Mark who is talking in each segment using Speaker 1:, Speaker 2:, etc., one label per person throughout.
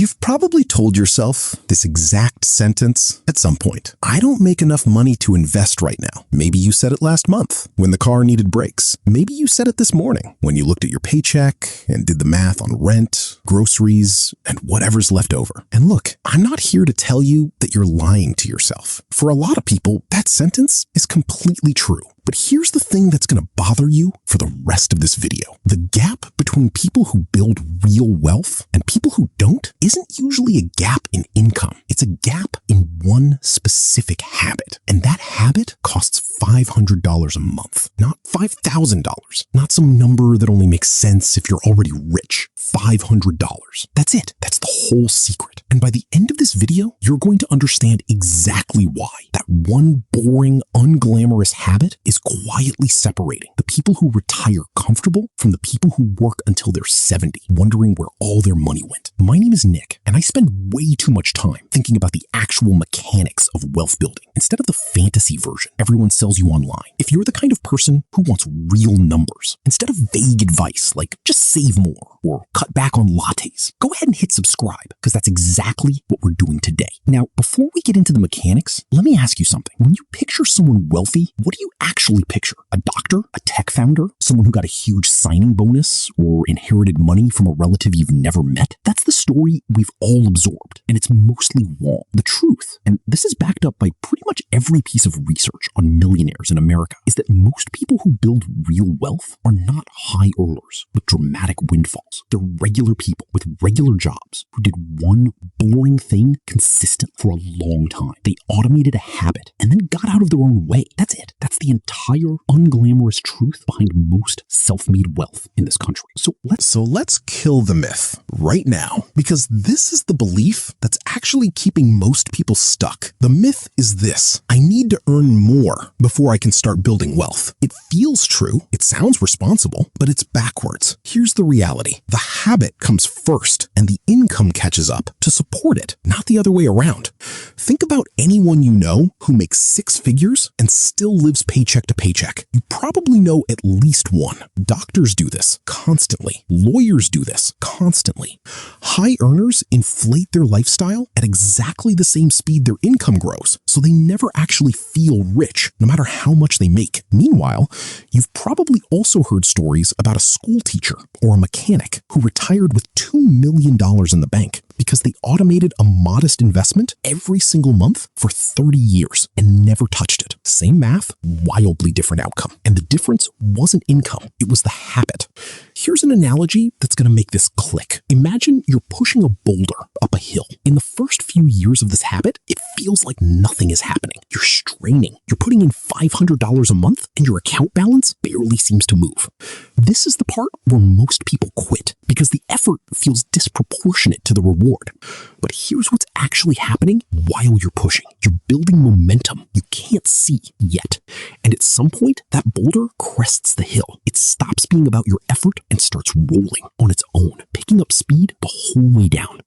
Speaker 1: You've probably told yourself this exact sentence at some point. I don't make enough money to invest right now. Maybe you said it last month when the car needed brakes. Maybe you said it this morning when you looked at your paycheck and did the math on rent, groceries, and whatever's left over. And look, I'm not here to tell you that you're lying to yourself. For a lot of people, that sentence is completely true. But here's the thing that's going to bother you for the rest of this video. The gap between people who build real wealth and people who don't isn't usually a gap in income. It's a gap in one specific habit. And that habit costs $500 a month, not $5,000. Not some number that only makes sense if you're already rich. $500. That's it. That's the whole secret. And by the end of this video, you're going to understand exactly why that one boring, unglamorous habit is quietly separating the people who retire comfortable from the people who work until they're 70, wondering where all their money went. My name is Nick, and I spend way too much time thinking about the actual mechanics of wealth building instead of the fantasy version everyone sells you online. If you're the kind of person who wants real numbers instead of vague advice like just save more or cut back on lattes, go ahead and hit subscribe because that's exactly what we're doing today. Now, before we get into the mechanics, let me ask you something. When you picture someone wealthy, what do you actually picture? A doctor? A tech founder? Someone who got a huge signing bonus or inherited money from a relative you've never met? That's the story we've all absorbed, and it's mostly wrong. The truth, and this is backed up by pretty much every piece of research on millionaires in America, is that most people who build real wealth are not high earners with dramatic windfalls. They're regular people with regular jobs who did one boring thing consistent for a long time. They automated a habit and then got out of their own way. That's it. That's the entire unglamorous truth behind most self-made wealth in this country. So let's kill the myth right now, because this is the belief that's actually keeping most people stuck. The myth is this: I need to earn more before I can start building wealth. It feels true, it sounds responsible, but it's backwards. Here's the reality. The habit comes first and the income catches up to support it, not the other way around. Think about anyone you know who makes six figures and still lives paycheck to paycheck. You probably know at least one. Doctors do this constantly. Lawyers do this constantly. High earners inflate their lifestyle at exactly the same speed their income grows, so they never actually feel rich, no matter how much they make. Meanwhile, you've probably also heard stories about a school teacher or a mechanic who retired with $2 million in the bank because they automated a modest investment every single month for 30 years and never touched it. Same math, wildly different outcome. And the difference wasn't income, it was the habit. Here's an analogy that's going to make this click. Imagine you're pushing a boulder up a hill. In the first few years of this habit, it feels like nothing is happening. You're straining. You're putting in $500 a month and your account balance barely seems to move. This is the part where most people quit because the effort feels disproportionate to the reward. But here's what's actually happening while you're pushing. You're building momentum you can't see yet. And at some point, that boulder crests the hill. It stops being about your effort and starts rolling on its own, picking up speed the whole way down.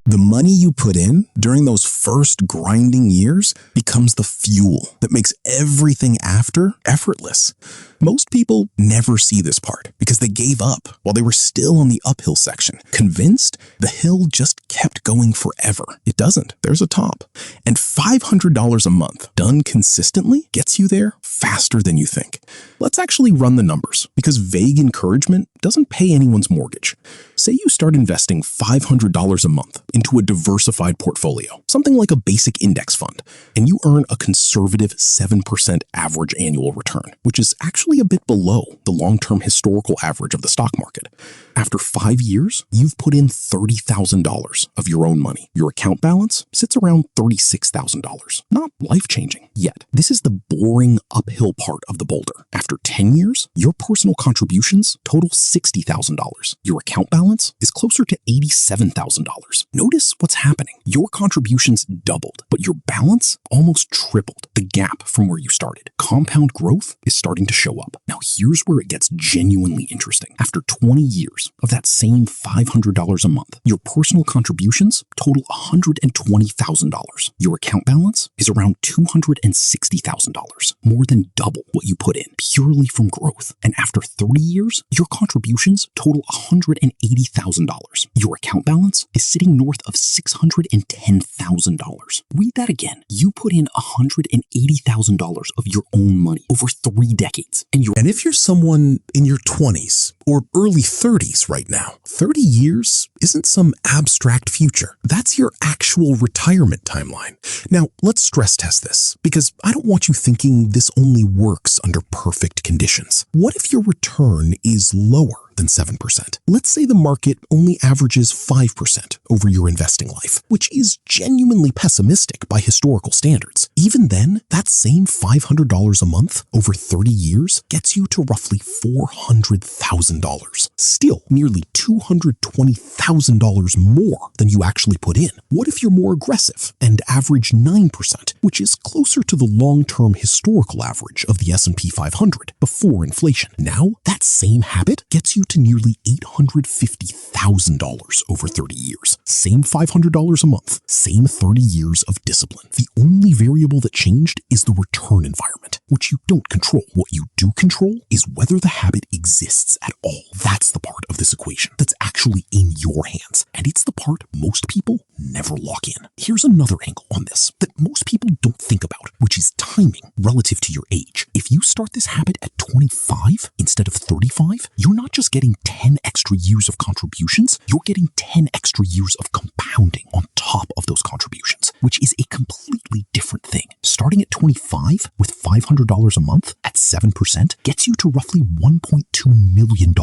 Speaker 1: The money you put in during those first grinding years becomes the fuel that makes everything after effortless. Most people never see this part because they gave up while they were still on the uphill section, convinced the hill just kept going forever. It doesn't. There's a top. And $500 a month done consistently gets you there faster than you think. Let's actually run the numbers, because vague encouragement doesn't pay anyone's mortgage. Say you start investing $500 a month into a diversified portfolio, something like a basic index fund, and you earn a conservative 7% average annual return, which is actually a bit below the long-term historical average of the stock market. After 5 years, you've put in $30,000 of your own money. Your account balance sits around $36,000. Not life-changing yet. This is the boring uphill part of the boulder. After 10 years, your personal contributions total $60,000. Your account balance is closer to $87,000. Notice what's happening. Your contribution contributions doubled, but your balance almost tripled. The gap from where you started. Compound growth is starting to show up. Now here's where it gets genuinely interesting. After 20 years of that same $500 a month, your personal contributions total $120,000. Your account balance is around $260,000, more than double what you put in, purely from growth. And after 30 years, your contributions total $180,000. Your account balance is sitting north of $610,000. Read that again. You put in $180,000 of your own money over 3 decades. And if you're someone in your 20s or early 30s right now, 30 years isn't some abstract future. That's your actual retirement timeline. Now, let's stress test this, because I don't want you thinking this only works under perfect conditions. What if your return is lower than 7%? Let's say the market only averages 5% over your investing life, which is genuinely pessimistic by historical standards. Even then, that same $500 a month over 30 years gets you to roughly $400,000. Still nearly $220,000 more than you actually put in. What if you're more aggressive and average 9%, which is closer to the long-term historical average of the S&P 500 before inflation? Now, that same habit gets you to nearly $850,000 over 30 years. Same $500 a month, same 30 years of discipline. The only variable that changed is the return environment, which you don't control. What you do control is whether the habit exists at all. That's the part of this equation that's actually in your hands, and it's the part most people never lock in. Here's another angle on this that most people don't think about, which is timing relative to your age. If you start this habit at 25 instead of 35, you're not just getting 10 extra years of contributions, you're getting 10 extra years of compounding on top of those contributions, which is a completely different thing. Starting at 25 with $500 a month at 7% gets you to roughly $1.2 million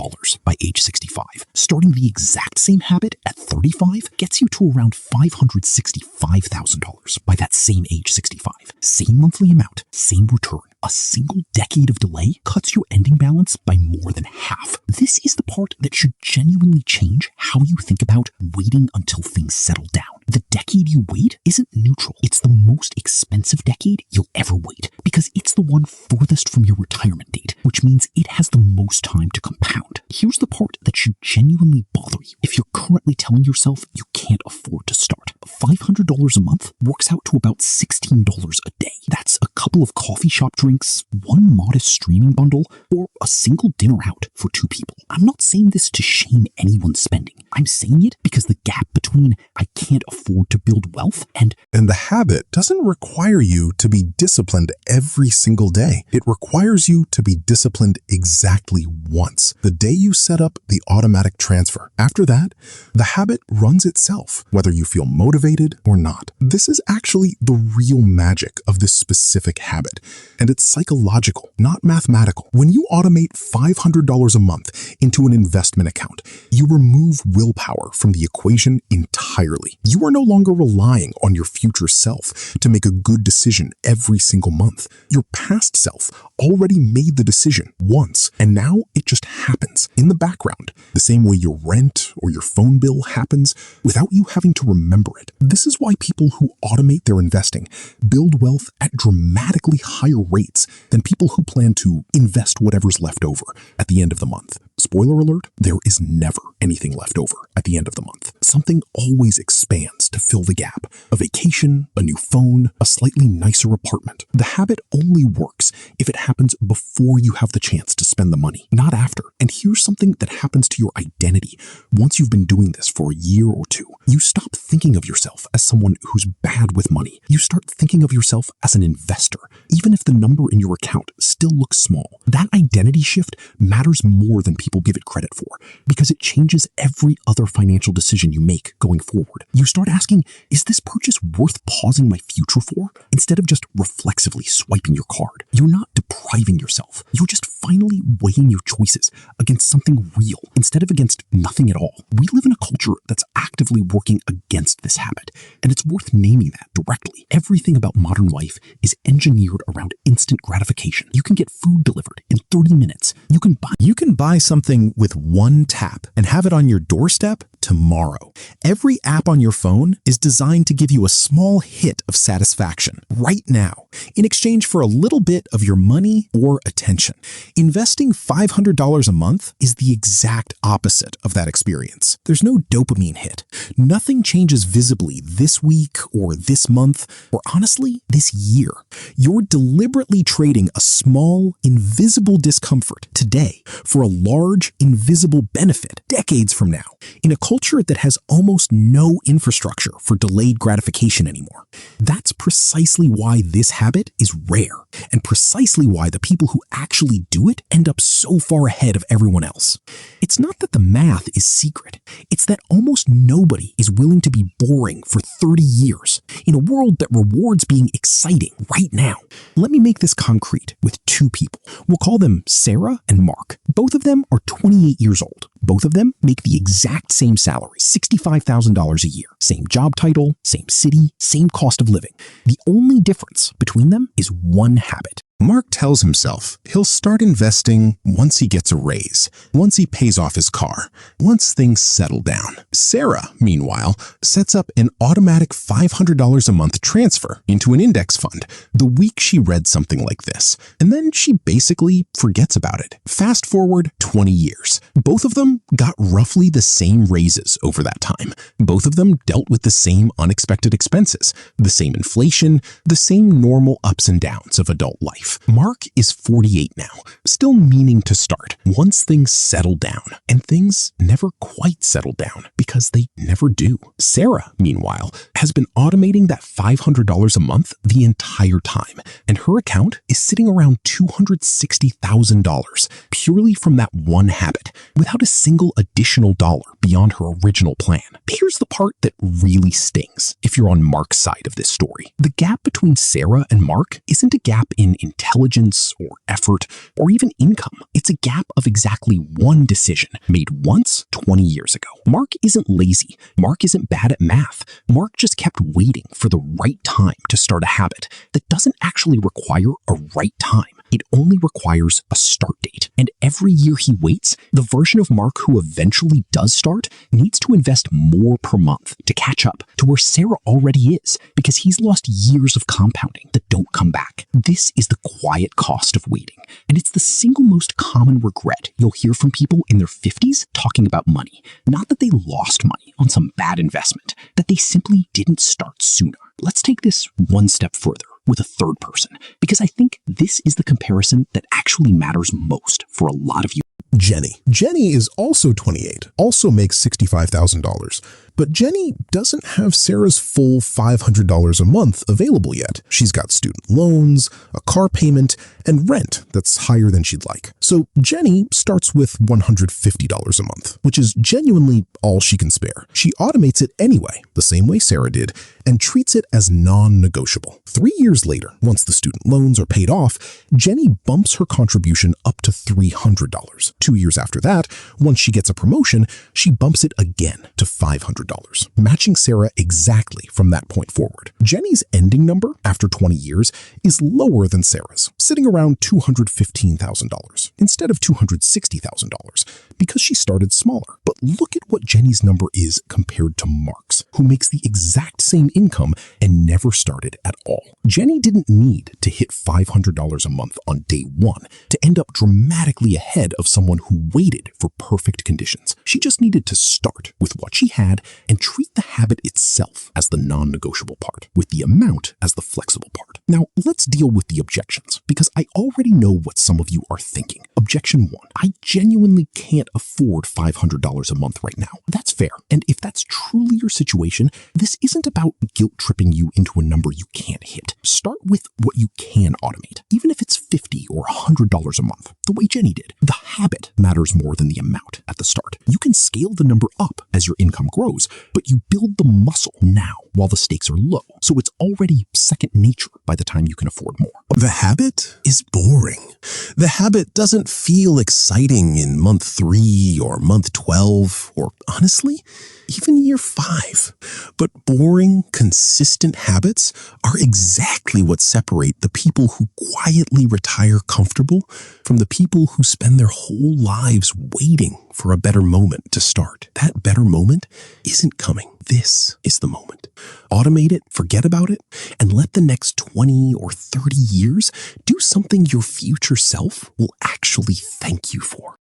Speaker 1: by age 65. Starting the exact same habit at 35 gets you to around $565,000 by that same age 65. Same monthly amount, same return. A single decade of delay cuts your ending balance by more than half. This is the part that should genuinely change how you think about waiting until things settle down. The decade you wait isn't neutral. It's the most expensive decade you'll ever wait, because it's the one furthest from your retirement date, which means it has the most time to compound. Here's the part that should genuinely bother you if you're currently telling yourself you can't afford to start. $500 a month works out to about $16 a day. That's a couple of coffee shop drinks, one modest streaming bundle, or a single dinner out for 2 people. I'm not saying this to shame anyone's spending. I'm saying it because the gap between I can't afford to build wealth and
Speaker 2: the habit doesn't require you to be disciplined every single day. It requires you to be disciplined exactly once, the day you set up the automatic transfer. After that, the habit runs itself, whether you feel motivated or not. This is actually the real magic of this specific habit, and it's psychological, not mathematical. When you automate $500 a month into an investment account, you remove willpower from the equation entirely. You are no longer relying on your future self to make a good decision every single month. Your past self already made the decision once, and now it just happens in the background, the same way your rent or your phone bill happens without you having to remember it. This is why people who automate their investing build wealth at dramatically higher rates than people who plan to invest whatever's left over at the end of the month. Spoiler alert, there is never anything left over at the end of the month. Something always expands to fill the gap. A vacation, a new phone, a slightly nicer apartment. The habit only works if it happens before you have the chance to spend the money, not after. And here's something that happens to your identity once you've been doing this for a year or 2. You stop thinking of yourself as someone who's bad with money. You start thinking of yourself as an investor, even if the number in your account still looks small. That identity shift matters more than people give it credit for, because it changes every other financial decision you make going forward. You start asking, is this purchase worth pausing my future for? Instead of just reflexively swiping your card. You're not depriving yourself. You're just finally weighing your choices against something real instead of against nothing at all. We live in a culture that's actively working against this habit, and it's worth naming that directly. Everything about modern life is engineered around instant gratification. You can get food delivered in 30 minutes. You can buy
Speaker 1: something with one tap and have it on your doorstep tomorrow. Every app on your phone is designed to give you a small hit of satisfaction right now in exchange for a little bit of your money or attention. Investing $500 a month is the exact opposite of that experience. There's no dopamine hit. Nothing changes visibly this week or this month or honestly this year. You're deliberately trading a small, invisible discomfort today for a large, invisible benefit decades from now in a culture that has almost no infrastructure for delayed gratification anymore. That's precisely why this habit is rare and precisely why the people who actually do it end up so far ahead of everyone else. It's not that the math is secret. It's that almost nobody is willing to be boring for 30 years in a world that rewards being exciting right now. Let me make this concrete with two people. We'll call them Sarah and Mark. Both of them are 28 years old. Both of them make the exact same salary, $65,000 a year. Same job title, same city, same cost of living. The only difference between them is one habit.
Speaker 2: Mark tells himself he'll start investing once he gets a raise, once he pays off his car, once things settle down. Sarah, meanwhile, sets up an automatic $500 a month transfer into an index fund the week she read something like this, and then she basically forgets about it. Fast forward 20 years. Both of them got roughly the same raises over that time. Both of them dealt with the same unexpected expenses, the same inflation, the same normal ups and downs of adult life. Mark is 48 now, still meaning to start once things settle down, and things never quite settle down because they never do. Sarah, meanwhile, has been automating that $500 a month the entire time, and her account is sitting around $260,000 purely from that one habit, without a single additional dollar beyond her original plan. Here's the part that really stings if you're on Mark's side of this story. The gap between Sarah and Mark isn't a gap in intelligence or effort or even income. It's a gap of exactly one decision made once 20 years ago. Mark isn't lazy. Mark isn't bad at math. Mark just kept waiting for the right time to start a habit that doesn't actually require a right time. It only requires a start date. And every year he waits, the version of Mark who eventually does start needs to invest more per month to catch up to where Sarah already is, because he's lost years of compounding that don't come back. This is the quiet cost of waiting, and it's the single most common regret you'll hear from people in their 50s talking about money. Not that they lost money on some bad investment, that they simply didn't start sooner. Let's take this one step further with a third person, because I think this is the comparison that actually matters most for a lot of you. Jenny. Jenny is also 28, also makes $65,000. But Jenny doesn't have Sarah's full $500 a month available yet. She's got student loans, a car payment, and rent that's higher than she'd like. So Jenny starts with $150 a month, which is genuinely all she can spare. She automates it anyway, the same way Sarah did, and treats it as non-negotiable. 3 years later, once the student loans are paid off, Jenny bumps her contribution up to $300. 2 years after that, once she gets a promotion, she bumps it again to $500, matching Sarah exactly from that point forward. Jenny's ending number after 20 years is lower than Sarah's, sitting around $215,000 instead of $260,000 because she started smaller. But look at what Jenny's number is compared to Mark's, who makes the exact same income and never started at all. Jenny didn't need to hit $500 a month on day one to end up dramatically ahead of someone who waited for perfect conditions. She just needed to start with what she had and treat the habit itself as the non-negotiable part, with the amount as the flexible part. Now, let's deal with the objections, because I already know what some of you are thinking. Objection 1. I genuinely can't afford $500 a month right now. That's fair. And if that's truly your situation, this isn't about guilt-tripping you into a number you can't hit. Start with what you can automate, even if it's $50 or $100 a month, the way Jenny did. The habit matters more than the amount at the start. You can scale the number up as your income grows, but you build the muscle now
Speaker 1: now while the stakes are low, so it's already second nature by the time you can afford more.
Speaker 2: The habit is boring. The habit doesn't feel exciting in month 3 or month 12 or, honestly, even year 5. But boring, consistent habits are exactly what separate the people who quietly retire comfortable from the people who spend their whole lives waiting for a better moment to start. That better moment isn't coming. This is the moment. Automate it, forget about it, and let the next 20 or 30 years do something your future self will actually thank you for.